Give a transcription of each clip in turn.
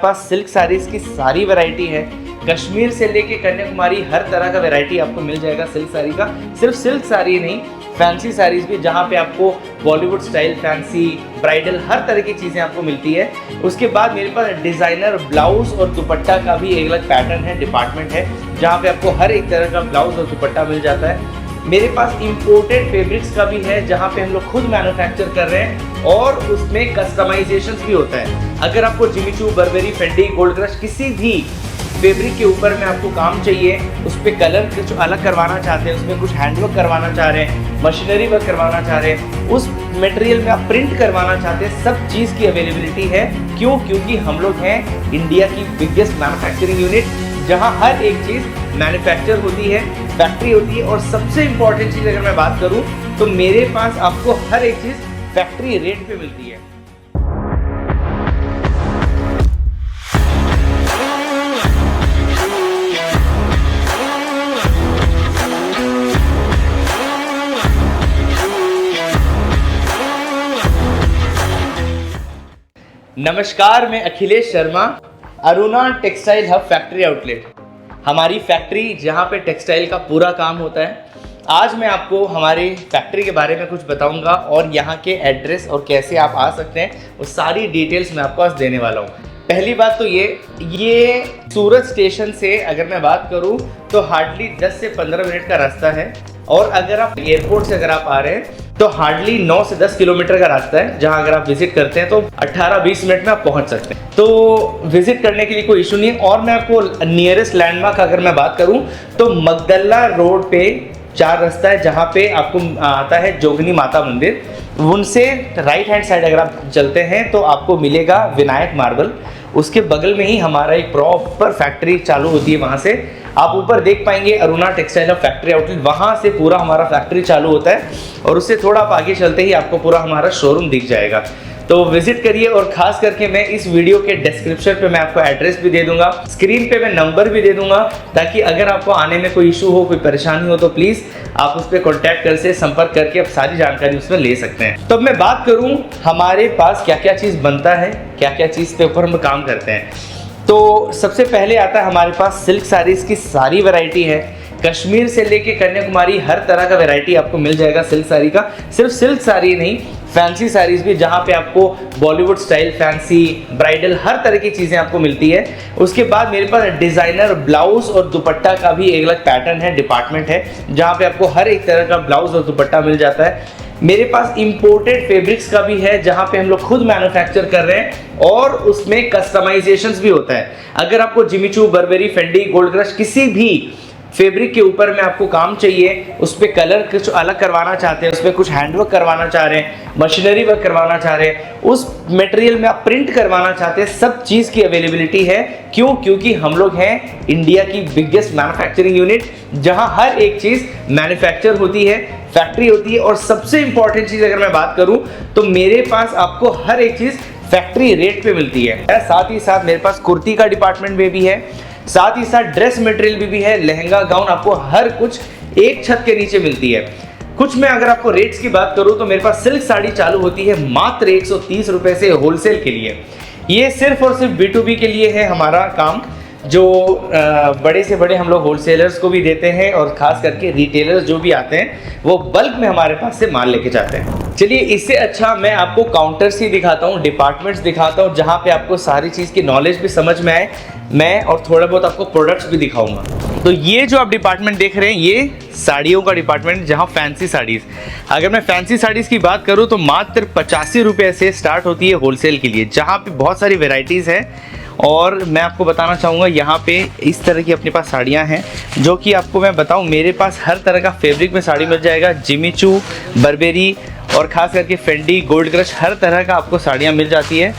पास silk saris की सारी variety है। कश्मीर से लेके कन्याकुमारी हर तरह का वैरायटी आपको मिल जाएगा सिल्क साड़ी का। सिर्फ सिल्क साड़ी नहीं, फैंसी साड़ीज भी, जहाँ पे आपको बॉलीवुड स्टाइल, फैंसी, ब्राइडल, हर तरह की चीज़ें आपको मिलती है। उसके बाद मेरे पास डिज़ाइनर ब्लाउज और दुपट्टा का भी एक अलग पैटर्न है, डिपार्टमेंट है, जहाँ पे आपको हर एक तरह का ब्लाउज और दुपट्टा मिल जाता है। मेरे पास इंपोर्टेड फैब्रिक्स का भी है, जहाँ पे हम लोग खुद मैन्युफैक्चर कर रहे हैं और उसमें कस्टमाइजेशंस भी होता है। अगर आपको Jimmy Choo, barberi, Fendi, gold crush किसी भी फैब्रिक के ऊपर में आपको काम चाहिए, उस पर कलर कुछ अलग करवाना चाहते हैं, उसमें कुछ हैंडवर्क करवाना चाह रहे हैं, मशीनरी वर्क करवाना चाह रहे हैं, उस मटेरियल में आप प्रिंट करवाना चाहते हैं, सब चीज़ की अवेलेबिलिटी है। क्यों? क्योंकि हम लोग हैं इंडिया की बिगेस्ट मैन्युफैक्चरिंग यूनिट, जहाँ हर एक चीज़ मैन्युफैक्चर होती है, फैक्ट्री होती है। और सबसे इम्पॉर्टेंट चीज़ अगर मैं बात करूँ तो मेरे पास आपको हर एक चीज़ फैक्ट्री रेट पे मिलती है। नमस्कार, मैं Akhilesh Sharma, Aruna textile hub factory outlet, हमारी फैक्ट्री जहाँ पे टेक्सटाइल का पूरा काम होता है। आज मैं आपको हमारी फैक्ट्री के बारे में कुछ बताऊंगा और यहाँ के एड्रेस और कैसे आप आ सकते हैं, वो सारी डिटेल्स मैं आपको आज देने वाला हूँ। पहली बात तो ये सूरत स्टेशन से अगर मैं बात करूँ तो हार्डली 10 से 15 मिनट का रास्ता है, और अगर आप एयरपोर्ट से अगर आप आ रहे हैं तो हार्डली 9 से 10 किलोमीटर का रास्ता है, जहां अगर आप विजिट करते हैं तो 18-20 मिनट में आप पहुंच सकते हैं। तो विजिट करने के लिए कोई इशू नहीं है। और मैं आपको नियरेस्ट लैंडमार्क अगर मैं बात करूं तो मगदल्ला रोड पे 4 रास्ता है, जहां पे आपको आता है जोगनी माता मंदिर। उनसे राइट हैंड साइड अगर आप चलते हैं तो आपको मिलेगा विनायक मार्बल, उसके बगल में ही हमारा एक प्रॉपर फैक्ट्री चालू होती है। वहाँ से आप ऊपर देख पाएंगे अरुणा टेक्सटाइल फैक्ट्री आउटलेट, वहाँ से पूरा हमारा फैक्ट्री चालू होता है, और उससे थोड़ा आप आगे चलते ही आपको पूरा हमारा शोरूम दिख जाएगा। तो विजिट करिए। और खास करके मैं इस वीडियो के डिस्क्रिप्शन पे मैं आपको एड्रेस भी दे दूंगा, स्क्रीन पे मैं नंबर भी दे दूंगा, ताकि अगर आपको आने में कोई इशू हो, कोई परेशानी हो, तो प्लीज़ आप उस पर कॉन्टैक्ट कर से संपर्क करके आप सारी जानकारी उसमें ले सकते हैं। तो अब मैं बात करूँ हमारे पास क्या क्या चीज़ बनता है, क्या क्या चीज़ के ऊपर हम काम करते हैं। तो सबसे पहले आता है हमारे पास सिल्क साड़ीज़ की सारी वैरायटी है। कश्मीर से लेके कन्याकुमारी हर तरह का वैरायटी आपको मिल जाएगा सिल्क साड़ी का। सिर्फ सिल्क साड़ी नहीं, फैंसी साड़ीज भी, जहाँ पे आपको बॉलीवुड स्टाइल, फैंसी, ब्राइडल, हर तरह की चीज़ें आपको मिलती है। उसके बाद मेरे पास डिज़ाइनर ब्लाउज और दुपट्टा का भी एक अलग पैटर्न है, डिपार्टमेंट है, जहाँ पे आपको हर एक तरह का ब्लाउज और दुपट्टा मिल जाता है। मेरे पास इंपोर्टेड फैब्रिक्स का भी है, जहाँ पे हम लोग खुद मैन्युफैक्चर कर रहे हैं और उसमें कस्टमाइजेशंस भी होता है। अगर आपको Jimmy Choo, barberi, Fendi, gold crush किसी भी फैब्रिक के ऊपर में आपको काम चाहिए, उस पर कलर कुछ अलग करवाना चाहते हैं, उस पर कुछ हैंडवर्क करवाना चाह रहे हैं, मशीनरी वर्क करवाना चाह रहे हैं, उस मटेरियल में आप प्रिंट करवाना चाहते हैं, सब चीज़ की अवेलेबिलिटी है। क्यों? क्योंकि हम लोग हैं इंडिया की बिगेस्ट मैन्युफैक्चरिंग यूनिट, जहां हर एक चीज़ मैन्युफैक्चर होती है, फैक्ट्री होती है। और सबसे इंपॉर्टेंट चीज़ अगर मैं बात करूँ तो मेरे पास आपको हर एक चीज़ फैक्ट्री रेट पे मिलती है। साथ ही साथ मेरे पास कुर्ती का डिपार्टमेंट में भी है, साथ ही साथ ड्रेस मटेरियल भी है, लहंगा, गाउन, आपको हर कुछ एक छत के नीचे मिलती है। कुछ में अगर आपको रेट्स की बात करूं तो मेरे पास सिल्क साड़ी चालू होती है मात्र 130 रुपए से होलसेल के लिए। ये सिर्फ और सिर्फ B2B के लिए है हमारा काम, जो बड़े से बड़े हम लोग होलसेलर्स को भी देते हैं, और खास करके रिटेलर्स जो भी आते हैं वो बल्क में हमारे पास से माल लेके जाते हैं। चलिए, इससे अच्छा मैं आपको काउंटर्स ही दिखाता हूँ, डिपार्टमेंट्स दिखाता हूँ, जहाँ पे आपको सारी चीज़ की नॉलेज भी समझ में आए, मैं और थोड़ा बहुत आपको प्रोडक्ट्स भी दिखाऊंगा। तो ये जो आप डिपार्टमेंट देख रहे हैं, ये साड़ियों का डिपार्टमेंट, जहाँ फैंसी साड़ीज़, अगर मैं फैंसी साड़ीज़ की बात करूँ तो मात्र 85 रुपये से स्टार्ट होती है होलसेल के लिए, जहाँ पे बहुत सारी वेराइटीज़ है। और मैं आपको बताना चाहूँगा, यहाँ पे इस तरह की अपने पास साड़ियाँ हैं, जो कि आपको मैं बताऊँ, मेरे पास हर तरह का फैब्रिक में साड़ी मिल जाएगा। जिमी चू, बर्बेरी और ख़ास करके फेंडी, गोल्ड क्रश, हर तरह का आपको साड़ियाँ मिल जाती है।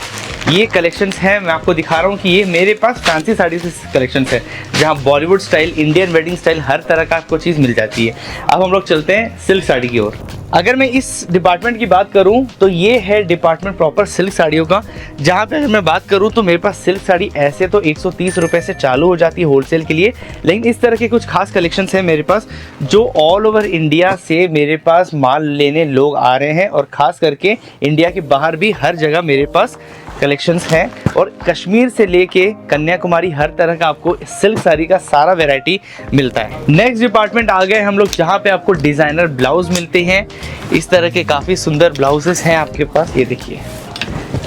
ये कलेक्शंस हैं, मैं आपको दिखा रहा हूँ कि ये मेरे पास फैंसी साड़ी से कलेक्शंस है, जहाँ Bollywood style, Indian wedding style, हर तरह का आपको चीज़ मिल जाती है। अब हम लोग चलते हैं सिल्क साड़ी की ओर। अगर मैं इस डिपार्टमेंट की बात करूं तो ये है डिपार्टमेंट प्रॉपर सिल्क साड़ियों का, जहां पे अगर मैं बात करूं तो मेरे पास सिल्क साड़ी ऐसे तो 130 रुपये से चालू हो जाती है होलसेल के लिए, लेकिन इस तरह के कुछ खास कलेक्शंस हैं मेरे पास जो ऑल ओवर इंडिया से मेरे पास माल लेने लोग आ रहे हैं, और ख़ास करके इंडिया के बाहर भी हर जगह मेरे पास कलेक्शंस हैं। और कश्मीर से लेके कन्याकुमारी हर तरह का आपको सिल्क साड़ी का सारा वैरायटी मिलता है। नेक्स्ट डिपार्टमेंट आ गए हम लोग जहाँ पे आपको डिज़ाइनर ब्लाउज मिलते हैं। इस तरह के काफ़ी सुंदर ब्लाउजेस हैं आपके पास, ये देखिए,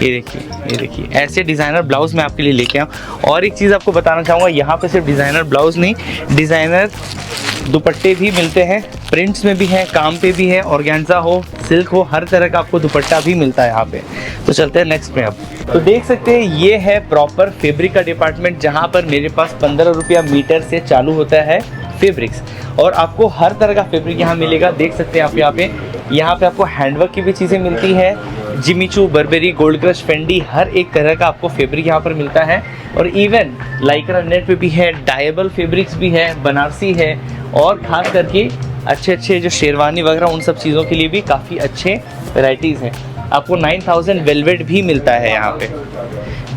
ये देखिए, ये देखिए, ऐसे डिज़ाइनर ब्लाउज मैं आपके लिए लेके आऊँ। और एक चीज़ आपको बताना चाहूँगा, यहाँ पे सिर्फ डिज़ाइनर ब्लाउज नहीं, डिज़ाइनर दुपट्टे भी मिलते हैं, प्रिंट्स में भी हैं, काम पे भी है, ऑर्गेन्जा हो, सिल्क हो, हर तरह का आपको दुपट्टा भी मिलता है यहाँ पे। तो चलते हैं नेक्स्ट में। आप तो देख सकते हैं ये है प्रॉपर फैब्रिक का डिपार्टमेंट, जहाँ पर मेरे पास 15 रुपया मीटर से चालू होता है फैब्रिक्स, और आपको हर तरह का फैब्रिक यहाँ मिलेगा। देख सकते हैं आप यहाँ पे आपको हैंडवर्क की भी चीज़ें मिलती है, Jimmy Choo, Burberry, Gold Crush, Fendi, हर एक तरह का आपको फैब्रिक यहाँ पर मिलता है। और इवन लाइक्रा नेट पे भी है, डायबल फैब्रिक्स भी है, बनारसी है, और ख़ास करके अच्छे जो शेरवानी वगैरह उन सब चीज़ों के लिए भी काफ़ी अच्छे वैराइटीज़ हैं। आपको 9000 वेलवेट भी मिलता है यहाँ पे।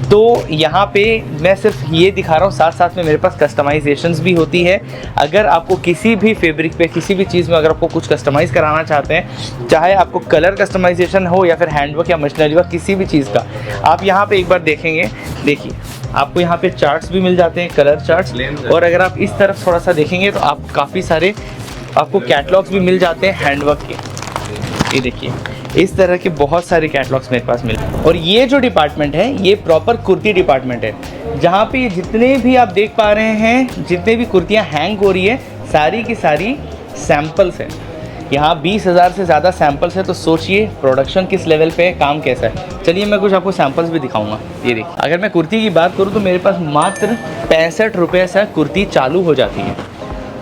तो यहाँ पे मैं सिर्फ ये दिखा रहा हूँ, साथ साथ में मेरे पास कस्टमाइजेशंस भी होती है। अगर आपको किसी भी फैब्रिक पे, किसी भी चीज़ में अगर आपको कुछ कस्टमाइज़ कराना चाहते हैं, चाहे आपको कलर कस्टमाइजेशन हो या फिर हैंडवर्क या मशीनरी वर्क, किसी भी चीज़ का, आप यहाँ पे एक बार देखेंगे। देखिए, आपको यहाँ पे चार्ट्स भी मिल जाते हैं, कलर चार्ट्स। और अगर आप इस तरफ थोड़ा सा देखेंगे तो आप काफ़ी सारे आपको कैटलॉग्स भी मिल जाते हैं हैंडवर्क के। ये देखिए, इस तरह के बहुत सारे कैटलॉग्स मेरे पास मिलते हैं। और ये जो डिपार्टमेंट है ये प्रॉपर कुर्ती डिपार्टमेंट है, जहाँ पे जितने भी आप देख पा रहे हैं, जितने भी कुर्तियाँ हैंग हो रही है, सारी की सारी सैम्पल्स हैं। यहाँ 20,000 से ज़्यादा सैम्पल्स है, तो सोचिए प्रोडक्शन किस लेवल पे है, काम कैसा है। चलिए मैं कुछ आपको सैम्पल्स भी दिखाऊंगा। ये देखिए, अगर मैं कुर्ती की बात करूँ तो मेरे पास मात्र 65 रुपये से कुर्ती चालू हो जाती है,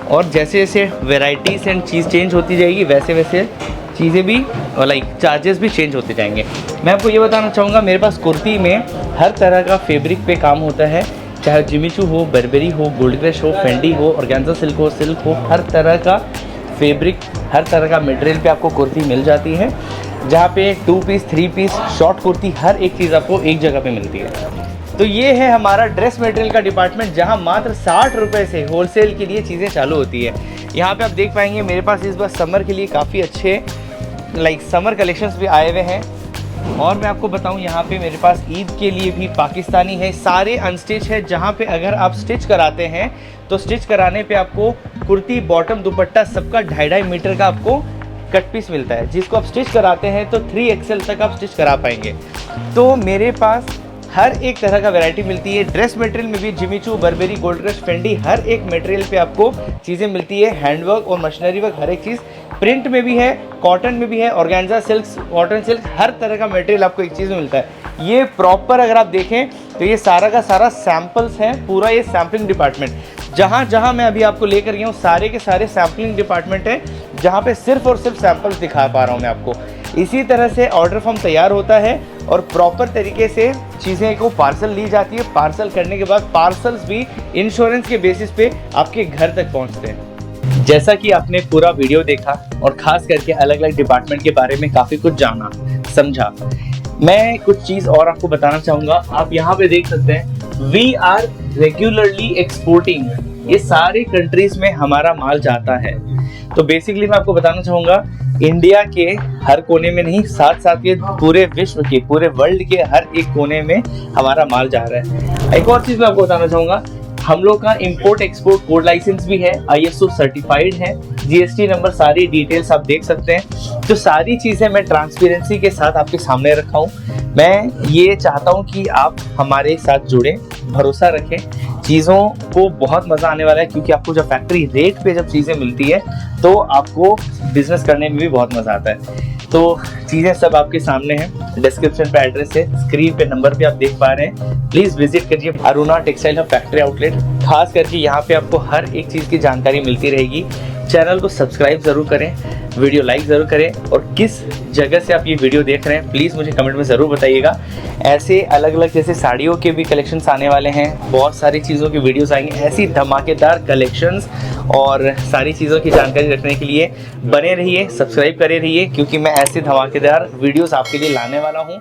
और जैसे जैसे वेराइटीज़ एंड चीज़ चेंज होती जाएगी वैसे वैसे चीज़ें भी और चार्जेस भी चेंज होते जाएंगे। मैं आपको ये बताना चाहूँगा, मेरे पास कुर्ती में हर तरह का फैब्रिक पे काम होता है, चाहे जिमी चू हो, बर्बेरी हो, गोल्ड क्रश हो, फेंडी हो, ऑर्गेन्जा सिल्क हो, हर तरह का फैब्रिक, हर तरह का मटेरियल पे आपको कुर्ती मिल जाती है। जहाँ पे 2 पीस, 3 पीस, शॉर्ट कुर्ती, हर एक चीज़ आपको एक जगह पे मिलती है। तो ये है हमारा ड्रेस मटेरियल का डिपार्टमेंट, जहाँ मात्र 60 रुपये से होलसेल के लिए चीज़ें चालू होती है। यहाँ पे आप देख पाएंगे मेरे पास इस बार समर के लिए काफ़ी अच्छे समर कलेक्शंस भी आए हुए हैं। और मैं आपको बताऊं, यहाँ पे मेरे पास ईद के लिए भी पाकिस्तानी है, सारे अनस्टिच है, जहाँ पे अगर आप स्टिच कराते हैं तो स्टिच कराने पे आपको कुर्ती, बॉटम, दुपट्टा सबका 2.5 मीटर का आपको कट पीस मिलता है, जिसको आप स्टिच कराते हैं तो 3XL तक आप स्टिच करा पाएंगे। तो मेरे पास हर एक तरह का वैरायटी मिलती है। ड्रेस मटेरियल में भी Jimmy Choo, Burberry, Gold Crush, Fendi, हर एक मटेरियल पे आपको चीज़ें मिलती है। हैंडवर्क और मशीनरी वर्क, हर एक चीज़ प्रिंट में भी है, कॉटन में भी है, ऑर्गेन्जा सिल्क, कॉटन सिल्क, हर तरह का मटेरियल आपको एक चीज़ में मिलता है। ये प्रॉपर अगर आप देखें तो ये सारा का सारा सैम्पल्स हैं, पूरा ये सैम्पलिंग डिपार्टमेंट। जहाँ जहाँ मैं अभी आपको लेकर गया हूँ सारे के सारे सैम्पलिंग डिपार्टमेंट है, जहाँ पे सिर्फ और सिर्फ सैम्पल्स दिखा पा रहा हूँ मैं आपको। इसी तरह से ऑर्डर फॉर्म तैयार होता है और प्रॉपर तरीके से चीज़ें को पार्सल ली जाती है। पार्सल करने के बाद पार्सल्स भी इंश्योरेंस के बेसिस पे आपके घर तक पहुंचते हैं। जैसा कि आपने पूरा वीडियो देखा और ख़ास करके अलग अलग डिपार्टमेंट के बारे में काफ़ी कुछ जाना, समझा, मैं कुछ चीज़ और आपको बताना चाहूँगा। आप यहाँ पे देख सकते हैं, वी आर रेगुलरली एक्सपोर्टिंग, ये सारे कंट्रीज़ में हमारा माल जाता है। तो बेसिकली मैं आपको बताना चाहूँगा, इंडिया के हर कोने में नहीं, साथ साथ ये पूरे विश्व के, पूरे वर्ल्ड के हर एक कोने में हमारा माल जा रहा है। एक और चीज़ मैं आपको बताना चाहूँगा, हम लोग का इंपोर्ट एक्सपोर्ट कोड लाइसेंस भी है, ISO सर्टिफाइड है, GST नंबर, सारी डिटेल्स आप देख सकते हैं। तो सारी चीज़ें मैं ट्रांसपेरेंसी के साथ आपके सामने रखा हूँ। मैं ये चाहता हूँ कि आप हमारे साथ जुड़ें, भरोसा रखें, चीज़ों को बहुत मज़ा आने वाला है, क्योंकि आपको जब फैक्ट्री रेट पे जब चीज़ें मिलती है तो आपको बिजनेस करने में भी बहुत मज़ा आता है। तो चीज़ें सब आपके सामने हैं, डिस्क्रिप्शन पे एड्रेस है, स्क्रीन पे नंबर भी आप देख पा रहे हैं। प्लीज़ विजिट करिए Aruna textile hub factory outlet. खास करके यहाँ पे आपको हर एक चीज़ की जानकारी मिलती रहेगी। चैनल को सब्सक्राइब ज़रूर करें, वीडियो लाइक ज़रूर करें, और किस जगह से आप ये वीडियो देख रहे हैं प्लीज़ मुझे कमेंट में ज़रूर बताइएगा। ऐसे अलग अलग जैसे साड़ियों के भी कलेक्शंस आने वाले हैं, बहुत सारी चीज़ों की वीडियोस आएंगे, ऐसी धमाकेदार कलेक्शंस और सारी चीज़ों की जानकारी रखने के लिए बने रहिए, सब्सक्राइब करे रहिए, क्योंकि मैं ऐसे धमाकेदार वीडियोस आपके लिए लाने वाला हूँ।